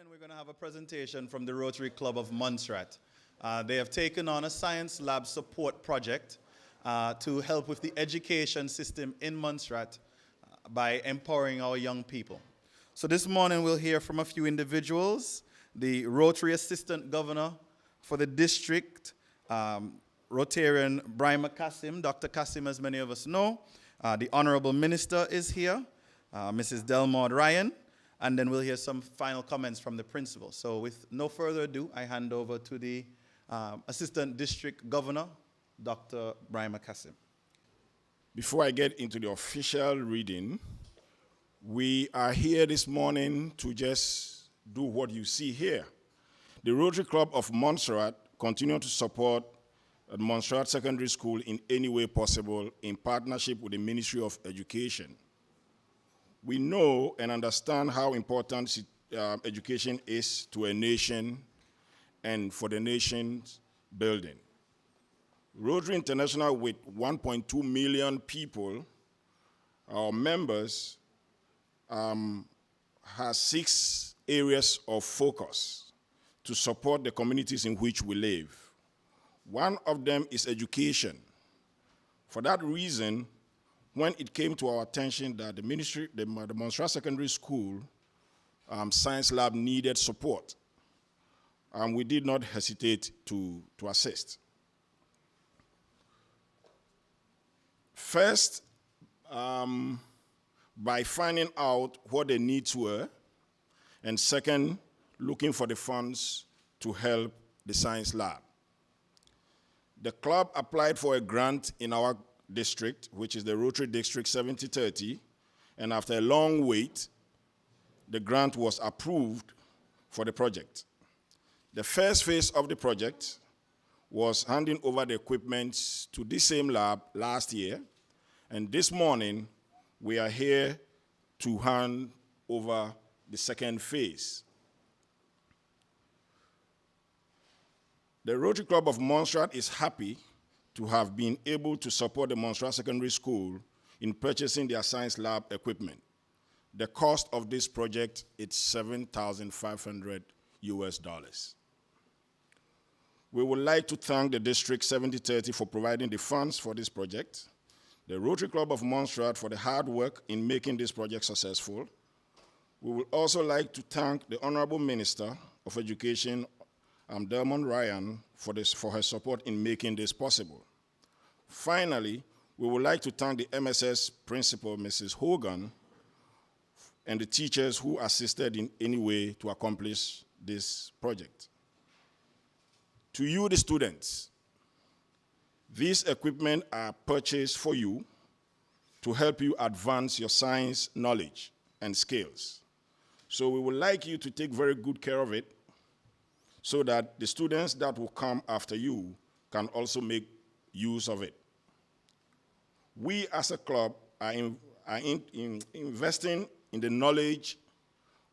morning we're going to have a presentation from the Rotary Club of Montserrat. They have taken on a science lab support project to help with the education system in Montserrat by empowering our young people. So this morning we'll hear from a few individuals, the Rotary Assistant Governor for the district, Rotarian Brima Kassim, Dr. Kassim, as many of us know. The Honorable Minister is here, Mrs. Delmaud Ryan, and then we'll hear some final comments from the principal. So with no further ado, I hand over to the Assistant District Governor, Dr. Brima Kassim. Before I get into the official reading, we are here this morning to just do what you see here. The Rotary Club of Montserrat continue to support Montserrat Secondary School in any way possible in partnership with the Ministry of Education. We know and understand how important education is to a nation and for the nation's building. Rotary International, with 1.2 million people, our members, has 6 areas of focus to support the communities in which we live. One of them is education. For that reason, when it came to our attention that the Montserrat Secondary School Science Lab needed support, we did not hesitate to assist. First, by finding out what the needs were, and second, looking for the funds to help the science lab. The club applied for a grant in our district, which is the Rotary District 7030, and after a long wait, the grant was approved for the project. The first phase of the project was handing over the equipment to this same lab last year, and this morning we are here to hand over the second phase. The Rotary Club of Montserrat is happy to have been able to support the Montserrat Secondary School in purchasing their science lab equipment. The cost of this project is $7,500 US. We would like to thank the District 7030 for providing the funds for this project, the Rotary Club of Montserrat for the hard work in making this project successful. We would also like to thank the Honorable Minister of Education, Delmaud Ryan, for her support in making this possible. Finally, we would like to thank the MSS principal, Mrs. Hogan, and the teachers who assisted in any way to accomplish this project. To you, the students, these equipment are purchased for you to help you advance your science knowledge and skills. So we would like you to take very good care of it so that the students that will come after you can also make use of it. We as a club are investing in the knowledge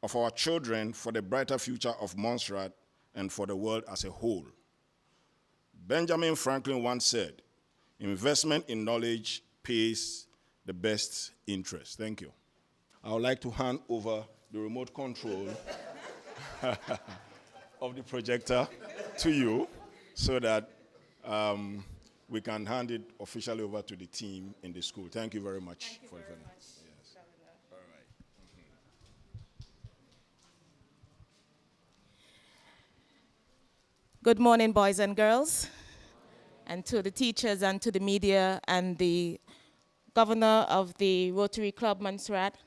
of our children for the brighter future of Montserrat and for the world as a whole. Benjamin Franklin once said, investment in knowledge pays the best interest. Thank you. I would like to hand over the remote control of the projector to you so that we can hand it officially over to the team in the school. Thank you very much. Thank you very much. Yes. All right. Good morning, boys and girls, and to the teachers and to the media and the governor of the Rotary Club Montserrat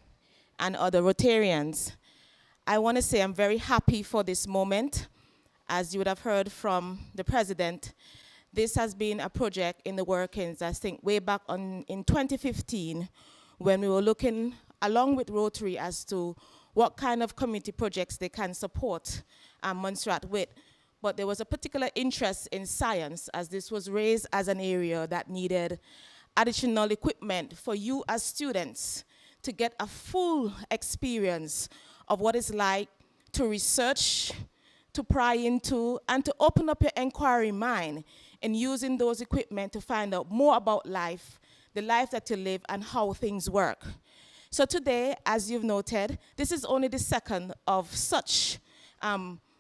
and other Rotarians. I want to say I'm very happy for this moment. As you would have heard from the president, this has been a project in the workings, I think, way back in 2015, when we were looking along with Rotary as to what kind of community projects they can support Montserrat with. But there was a particular interest in science, as this was raised as an area that needed additional equipment for you as students to get a full experience of what it's like to research, to pry into, and to open up your inquiry mind in using those equipment to find out more about life, the life that you live, and how things work. So today, as you've noted, this is only the second of such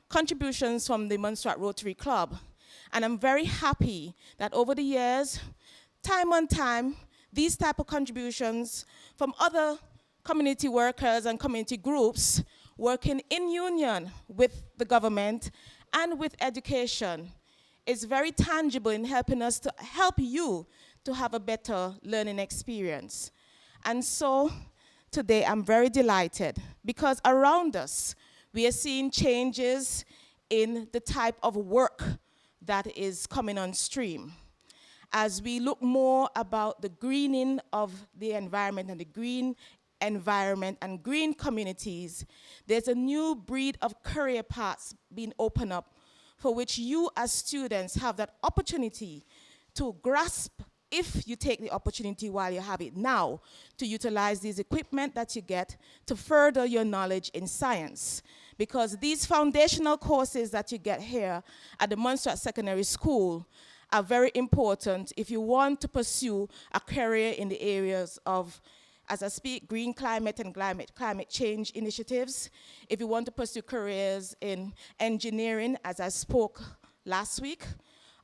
contributions from the Montserrat Rotary Club. And I'm very happy that over the years, time on time, these type of contributions from other community workers and community groups working in union with the government and with education is very tangible in helping us to help you to have a better learning experience. And so today I'm very delighted because around us we are seeing changes in the type of work that is coming on stream. As we look more about the greening of the environment and the green environment and green communities, there's a new breed of career paths being opened up for which you as students have that opportunity to grasp, if you take the opportunity while you have it now, to utilize these equipment that you get to further your knowledge in science. Because these foundational courses that you get here at the Montserrat Secondary School are very important if you want to pursue a career in the areas of, as I speak, green climate and climate change initiatives. If you want to pursue careers in engineering, as I spoke last week,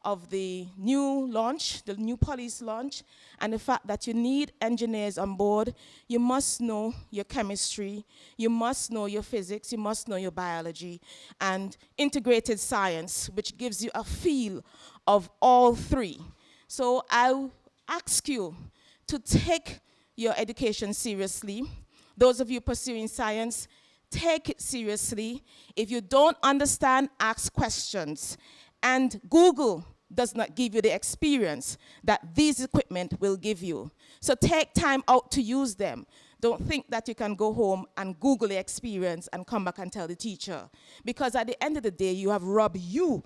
of the new launch, the new police launch, and the fact that you need engineers on board, you must know your chemistry, you must know your physics, you must know your biology, and integrated science, which gives you a feel of all three. So I ask you to take your education seriously. Those of you pursuing science, take it seriously. If you don't understand, ask questions. And Google does not give you the experience that these equipment will give you. So take time out to use them. Don't think that you can go home and Google the experience and come back and tell the teacher. Because at the end of the day, you have robbed you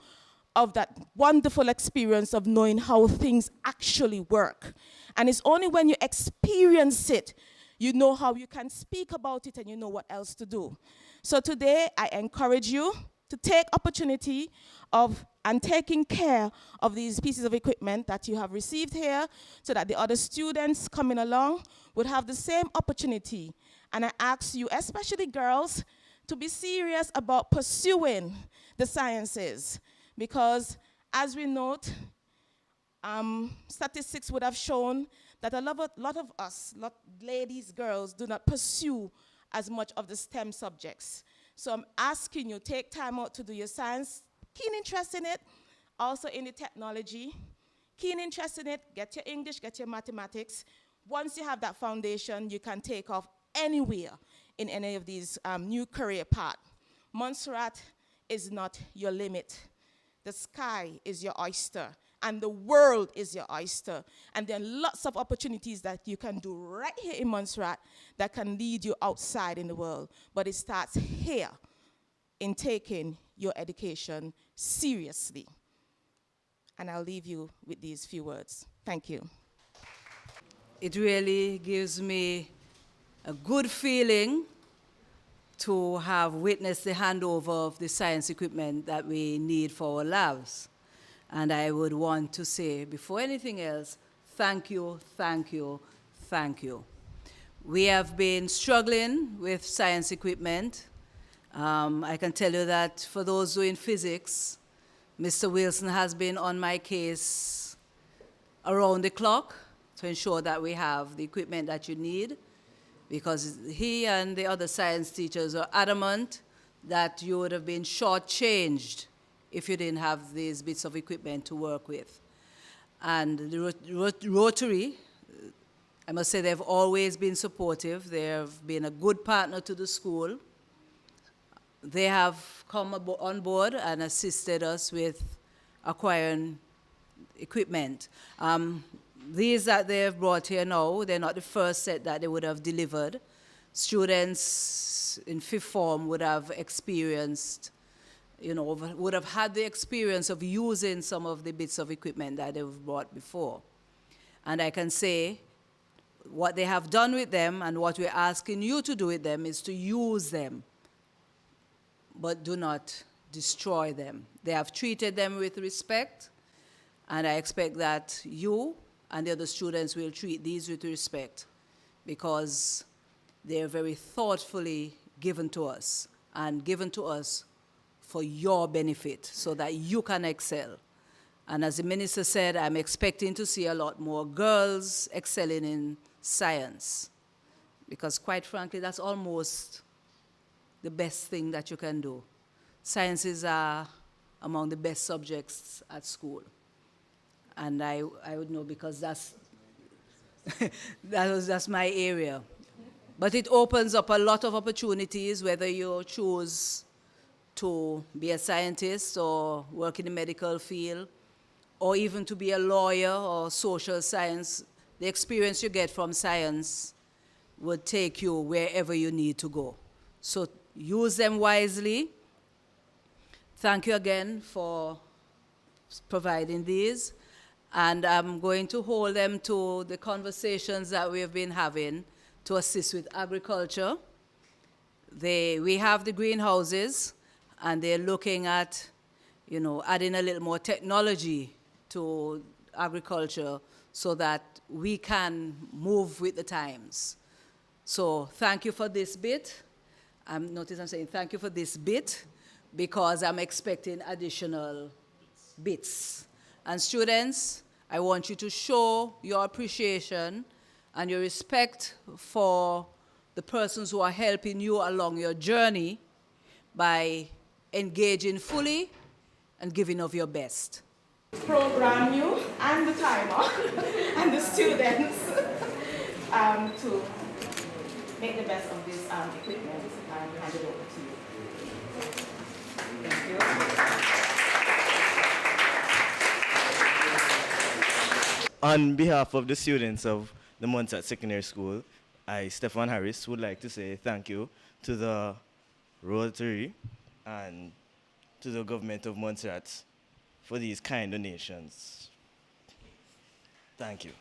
of that wonderful experience of knowing how things actually work. And it's only when you experience it, you know how you can speak about it and you know what else to do. So today, I encourage you to take opportunity of and taking care of these pieces of equipment that you have received here so that the other students coming along would have the same opportunity. And I ask you, especially girls, to be serious about pursuing the sciences because, as we note, statistics would have shown that a lot of us, ladies, girls, do not pursue as much of the STEM subjects. So I'm asking you, take time out to do your science, keen interest in it, also in the technology, keen interest in it, get your English, get your mathematics. Once you have that foundation, you can take off anywhere in any of these new career paths. Montserrat is not your limit. The sky is your oyster, and the world is your oyster. And there are lots of opportunities that you can do right here in Montserrat that can lead you outside in the world. But it starts here in taking your education seriously. And I'll leave you with these few words. Thank you. It really gives me a good feeling to have witnessed the handover of the science equipment that we need for our labs. And I would want to say, before anything else, thank you, thank you, thank you. We have been struggling with science equipment. I can tell you that for those doing physics, Mr. Wilson has been on my case around the clock to ensure that we have the equipment that you need, because he and the other science teachers are adamant that you would have been shortchanged if you didn't have these bits of equipment to work with. And the Rotary, I must say they've always been supportive. They have been a good partner to the school. They have come on board and assisted us with acquiring equipment. These that they have brought here now, they're not the first set that they would have delivered. Students in fifth form would have experienced, would have had the experience of using some of the bits of equipment that they've brought before. And I can say what they have done with them and what we're asking you to do with them is to use them, but do not destroy them. They have treated them with respect, and I expect that you and the other students will treat these with respect because they're very thoughtfully given to us and given to us for your benefit so that you can excel. And as the minister said, I'm expecting to see a lot more girls excelling in science, because quite frankly, that's almost the best thing that you can do. Sciences are among the best subjects at school. And I would know because that's, that's my area. But it opens up a lot of opportunities, whether you choose to be a scientist or work in the medical field, or even to be a lawyer or social science. The experience you get from science would take you wherever you need to go. So use them wisely. Thank you again for providing these. And I'm going to hold them to the conversations that we've been having to assist with agriculture. We have the greenhouses, and they're looking at, adding a little more technology to agriculture so that we can move with the times. So thank you for this bit. Notice I'm saying thank you for this bit, because I'm expecting additional bits. And students, I want you to show your appreciation and your respect for the persons who are helping you along your journey by engaging fully and giving of your best. Program you and the timer and the students to make the best of this equipment and hand it over to you. Thank you. On behalf of the students of the Montserrat Secondary School, I, Stefan Harris, would like to say thank you to the Rotary and to the government of Montserrat for these kind donations. Thank you.